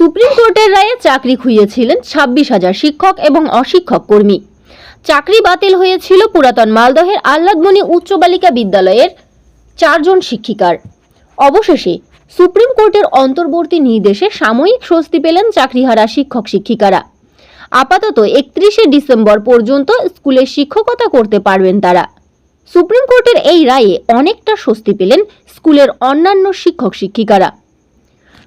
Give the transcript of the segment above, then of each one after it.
Supreme কোর্টের রায়ে চাকরি খুইয়েছিলেন 26,000 শিক্ষক এবং অশিক্ষক কর্মী। চাকরি বাতিল হয়েছিল পুরাতন মালদহের আহ্লাদমণি উচ্চ বালিকা বিদ্যালয়ের 4 জন শিক্ষিকার। অবশেষে সুপ্রিম কোর্টের অন্তর্বর্তী নির্দেশে সাময়িক স্বস্তি পেলেন চাকরিহারা শিক্ষক শিক্ষিকারা। আপাতত 31শে ডিসেম্বর পর্যন্ত স্কুলে শিক্ষকতা করতে পারবেন তারা। সুপ্রিম কোর্টের এই রায়ে অনেকটা স্বস্তি পেলেন স্কুলের অন্যান্য শিক্ষক শিক্ষিকারা।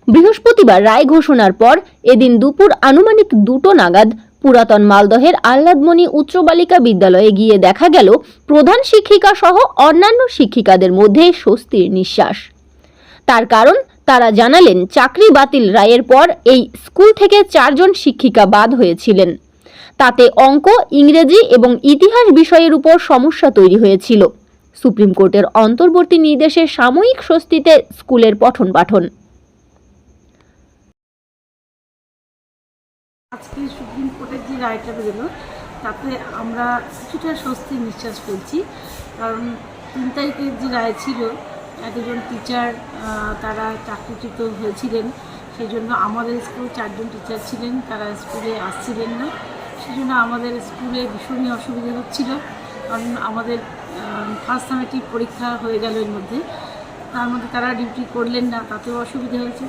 বৃহস্পতিবার রায় ঘোষণার পর এদিন দুপুর আনুমানিক 2টো নাগাদ পুরাতন মালদহের আহ্লাদমণি উচ্চ বালিকা বিদ্যালয়ে গিয়ে দেখা গেল প্রধান শিক্ষিকা সহ অন্যান্য শিক্ষিকাদের মধ্যে স্বস্তির নিঃশ্বাস। তার কারণ তারা জানালেন, চাকরি বাতিল রায়ের পর এই স্কুল থেকে 4 জন শিক্ষিকা বাদ হয়েছিলেন। তাতে অঙ্ক, ইংরেজি এবং ইতিহাস বিষয়ের উপর সমস্যা তৈরি হয়েছিল। সুপ্রিম কোর্টের অন্তর্বর্তী নির্দেশে সাময়িক স্বস্তিতে স্কুলের পঠন পাঠন। আজকে সুপ্রিম কোর্টের যে রায়টা বেরোলো তাতে আমরা কিছুটা স্বস্তির নিঃশ্বাস ফেলছি। কারণ 3 তারিখের যে রায় ছিল, এতজন টিচার তারা চাকরিচ্যুত হয়েছিলেন। সেই জন্য আমাদের স্কুলে 4 জন টিচার ছিলেন, তারা স্কুলে আসছিলেন না। সেই জন্য আমাদের স্কুলে ভীষণই অসুবিধা হচ্ছিল। কারণ আমাদের ফার্স্ট সামেটিভ পরীক্ষা হয়ে গেল, এর মধ্যে তার মধ্যে তারা ডিউটি করলেন না, তাতেও অসুবিধা হয়েছে।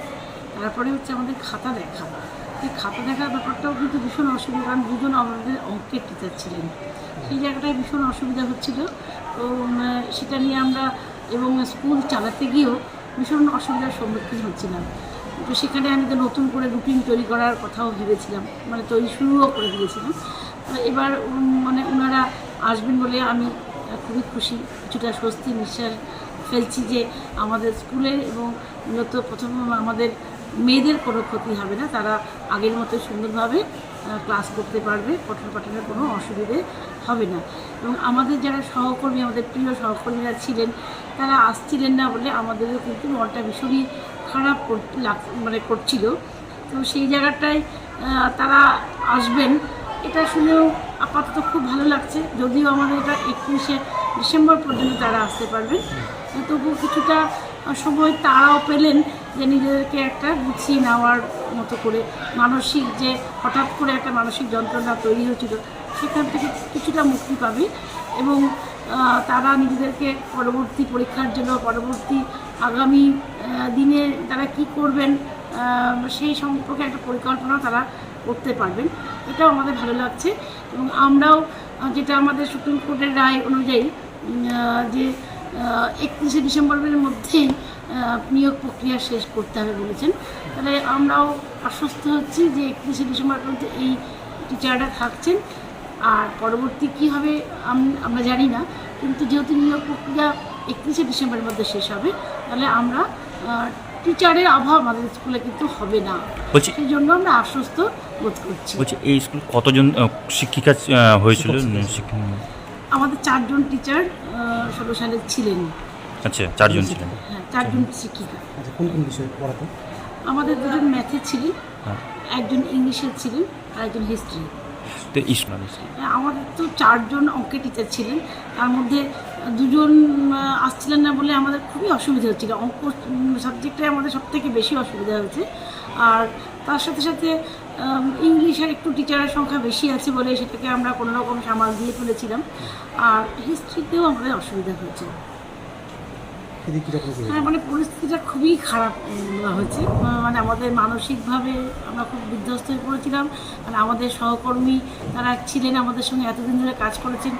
তারপরে হচ্ছে আমাদের খাতা দেখা, এই খাতা দেখার ব্যাপারটাও কিন্তু ভীষণ অসুবিধা। কারণ 2 জন আমাদের অঙ্কের টিচার ছিলেন, সেই জায়গাটায় ভীষণ অসুবিধা হচ্ছিল। তো সেটা নিয়ে আমরা এবং স্কুল চালাতে গিয়েও ভীষণ অসুবিধার সম্মুখীন হচ্ছিলাম। তো সেখানে আমি তো নতুন করে রুটিন তৈরি করার কথাও ভেবেছিলাম, মানে তৈরি শুরুও করে দিয়েছিলাম। এবার ওনারা আসবেন বলে আমি খুবই খুশি, কিছুটা স্বস্তি নিঃশ্বাস ফেলছি যে আমাদের স্কুলের এবং মূলত প্রথমে আমাদের মেয়েদের কোনো ক্ষতি হবে না, তারা আগের মতো সুন্দরভাবে ক্লাস করতে পারবে, পঠন পাঠনের কোনো অসুবিধে হবে না। এবং আমাদের যারা সহকর্মী, আমাদের প্রিয় সহকর্মীরা ছিলেন, তারা আসছিলেন না বলে আমাদেরও কিন্তু মনটা ভীষণই খারাপ করছিল। তো সেই জায়গাটায় তারা আসবেন এটা শুনেও আপাতত খুব ভালো লাগছে। যদিও আমাদের এটা 31শে ডিসেম্বর পর্যন্ত তারা আসতে পারবেন, তবুও কিছুটা সময় তারাও পেলেন যে নিজেদেরকে একটা গুছিয়ে নেওয়ার মতো করে। মানসিক যে হঠাৎ করে একটা মানসিক যন্ত্রণা তৈরি হয়েছিল, সেখান থেকে কিছুটা মুক্তি পাবে এবং তারা নিজেদেরকে পরবর্তী পরীক্ষার জন্য, পরবর্তী আগামী দিনে তারা কি করবেন সেই সম্পর্কে একটা পরিকল্পনা তারা করতে পারবেন। এটাও আমাদের ভালো লাগছে। এবং আমরাও যেটা আমাদের সুপ্রিম কোর্টের রায় অনুযায়ী যে 31শে ডিসেম্বরের মধ্যেই নিয়োগ প্রক্রিয়া শেষ করতে হবে বলেছেন, তাহলে আমরাও আশ্বস্ত হচ্ছি যে 31শে ডিসেম্বর পর্যন্ত এই টিচাররা থাকছেন। আর পরবর্তী কী হবে আমরা জানি না, কিন্তু যেহেতু নিয়োগ প্রক্রিয়া 31শে ডিসেম্বরের মধ্যে শেষ হবে, তাহলে আমরা টিচারের অভাব আমাদের স্কুলে কিন্তু হবে না, সেই জন্য আমরা আশ্বস্ত বোধ করছি। বলছি, এই স্কুল কতজন শিক্ষিকা হয়েছিল? আমাদের 4 জন টিচার 16 সালে ছিলেন। আচ্ছা, 4 জন ছিলেন। হ্যাঁ, 4 জন শিক্ষিকা। আচ্ছা, কোন কোন বিষয়ে পড়াতেন? আমাদের 2 জন ম্যাথে ছিলেন, একজন ইংলিশে ছিলেন আর একজন হিস্ট্রি। তো আমাদের তো 4 জন অঙ্কের টিচার ছিলেন, তার মধ্যে 2 জন আসছিলেন না বলে আমাদের খুবই অসুবিধা হচ্ছিল। অঙ্ক সাবজেক্টে আমাদের সবথেকে বেশি অসুবিধা হয়েছে। আর তার সাথে সাথে ইংলিশের একটু টিচারের সংখ্যা বেশি আছে বলে সেটাকে আমরা কোনো রকম সামাল দিয়ে ফেলেছিলাম। আর হিস্ট্রিতেও আমাদের অসুবিধা হয়েছে। হ্যাঁ, মানে পরিস্থিতিটা খুবই খারাপ হয়েছে। মানে আমাদের মানসিকভাবে আমরা খুব বিধ্বস্ত হয়ে পড়েছিলাম। মানে আমাদের সহকর্মী তারা ছিলেন, আমাদের সঙ্গে এতদিন ধরে কাজ করেছেন,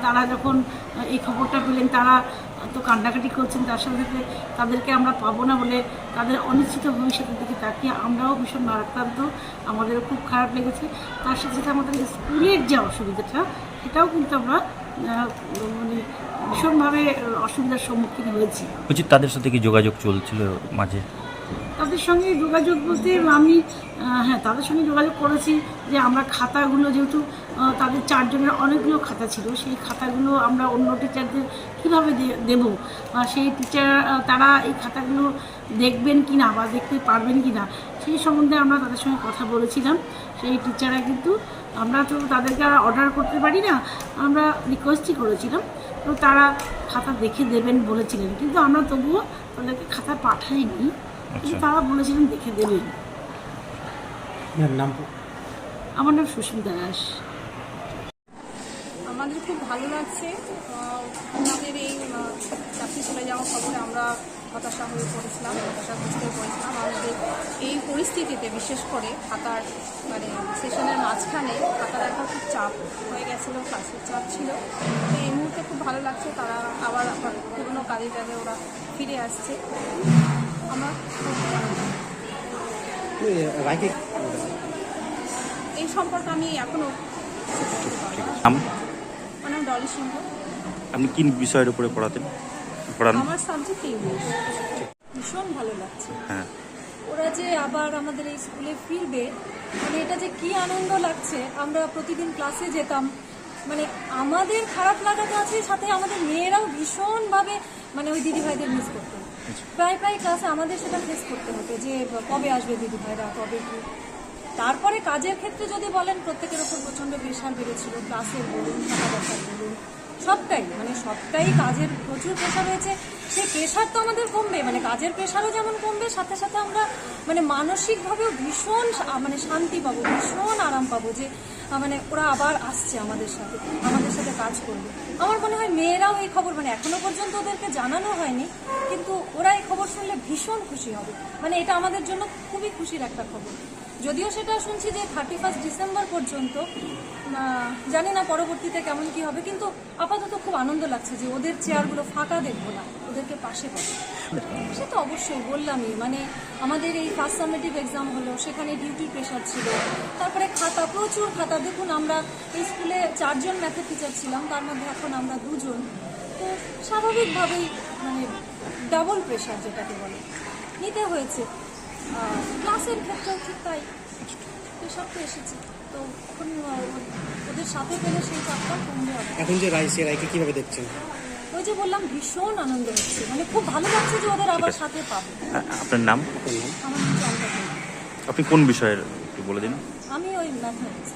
তারা যখন এই খবরটা পেলেন তারা তো কান্নাকাটি করছেন। তার সাথে সাথে তাদেরকে আমরা পাবো না বলে তাদের অনিশ্চিত ভবিষ্যতের দিকে তাকিয়ে আমরাও ভীষণ ভারাক্রান্ত, আমাদেরও খুব খারাপ লেগেছে। তার সাথে সাথে আমাদের স্কুলের যে অসুবিধাটা, সেটাও কিন্তু আমরা মানে ভীষণভাবে অসুবিধার সম্মুখীন হয়েছি। বলছি, তাদের সাথে কি যোগাযোগ চলছিল মাঝে? তাদের সঙ্গে যোগাযোগ বলতে আমি হ্যাঁ, তাদের সঙ্গে যোগাযোগ করেছি যে আমরা খাতাগুলো, যেহেতু তাদের 4 জনের অনেকগুলো খাতা ছিল, সেই খাতাগুলো আমরা অন্য টিচারদের কীভাবে দেবো, সেই টিচার তারা এই খাতাগুলো দেখবেন কি না বা দেখতে পারবেন কি না, সেই সম্বন্ধে আমরা তাদের সঙ্গে কথা বলেছিলাম। সেই টিচাররা কিন্তু, আমরা তো তাদেরকে আর অর্ডার করতে পারি না, আমরা রিকোয়েস্টই করেছিলাম। তো তারা খাতা দেখে দেবেন বলেছিলেন, কিন্তু আমরা তবুও তাদেরকে খাতা পাঠাইনি, কিন্তু তারা বলেছিলেন দেখে দেবেন। আপনার নাম? আমার নাম সুস্মিতা দাস। আমাদের খুব ভালো লাগছে। আমাদের এই চাকরি চলে যাওয়ার খবরে আমরা হতাশা হয়ে পড়েছিলাম, হতাশাগ্রস্ত হয়ে পড়েছিলাম। আমাদের এই পরিস্থিতিতে বিশেষ করে খাতার মানে সেশনের মাঝখানে খাতার একটা খুব চাপ হয়ে গেছিলো, ক্লাসের চাপ ছিল। তো এই মুহূর্তে খুব ভালো লাগছে, তারা আবার পুরোনো কাজে টাজে ওরা ফিরে আসছে। আমার খুব ভালো লাগছে। রায়কে এই সম্পর্কে আমি এখনও আমার নাম ডলি সিংহ। আপনি কি বিষয়ের উপরে পড়ান? আমার সাবজেক্ট ইংলিশ। ভীষণ ভালো লাগছে হ্যাঁ। ওরা যে আবার আমাদের এই স্কুলে ফিরবে, মানে এটা যে কি আনন্দ লাগছে। আমরা প্রতিদিন ক্লাসে যেতাম, মানে আমাদের খারাপ লাগাটা আছে, সাথে আমাদের মেয়েরাও ভীষণভাবে মানে ওই দিদিভাইদের মিস করতো। প্রায় ক্লাসে আমাদের সেটা ফেস করতে হতো যে কবে আসবে দিদিভাইরা, কবে কি। তারপরে কাজের ক্ষেত্রে যদি বলেন, প্রত্যেকের ওপর প্রচণ্ড প্রেশার বেড়েছিল, ক্লাসের বলুন, টাকা দেখার বলুন, সবটাই কাজের প্রচুর প্রেশার হয়েছে। সেই প্রেশার তো আমাদের কমবে, মানে কাজের প্রেশারও যেমন কমবে, সাথে সাথে আমরা মানে মানসিকভাবেও ভীষণ মানে শান্তি পাবো, ভীষণ আরাম পাবো যে মানে ওরা আবার আসছে আমাদের সাথে কাজ করবে। আমার মনে হয় মেয়েরাও এই খবর, মানে এখনো পর্যন্ত ওদেরকে জানানো হয়নি, কিন্তু ওরা এই খবর শুনলে ভীষণ খুশি হবে। মানে এটা আমাদের জন্য খুবই খুশির একটা খবর। যদিও সেটা শুনছি যে 31 ডিসেম্বর পর্যন্ত, জানি না পরবর্তীতে কেমন কি হবে, কিন্তু আপাতত খুব আনন্দ লাগছে যে ওদের চেয়ারগুলো ফাঁকা দেখবো না, ওদেরকে পাশে পাবো। সে তো অবশ্যই বললামই, মানে আমাদের এই ফার্স্ট সামেটিভ এক্সাম হলো, সেখানে ডিউটির প্রেশার ছিল, তারপরে খাতা, প্রচুর খাতা। দেখুন আমরা এই স্কুলে 4 জন ম্যাথের টিচার ছিলাম, তার মধ্যে এখন আমরা 2 জন। তো স্বাভাবিকভাবেই মানে ডাবল প্রেশার যেটাকে বলে নিতে হয়েছে। ক্লাসের ক্ষেত্রেও ঠিক তাই, প্রেশার তো এসেছে। তো এখন ওদের সাথে পেলে সেই চাপটা কমবে হবে। এখন যে রায়, সে রায়কে কিভাবে দেখছেন? ওই যে বললাম, ভীষণ আনন্দ হচ্ছে, মানে খুব ভালো লাগছে যে ওদের আবার সাথে পাবো। আপনার নাম? আমার নাম চন্দ্রকোনা। আপনি কোন বিষয়ের একটু বলে দিন। আমি ওই ম্যাথমেটিক্স।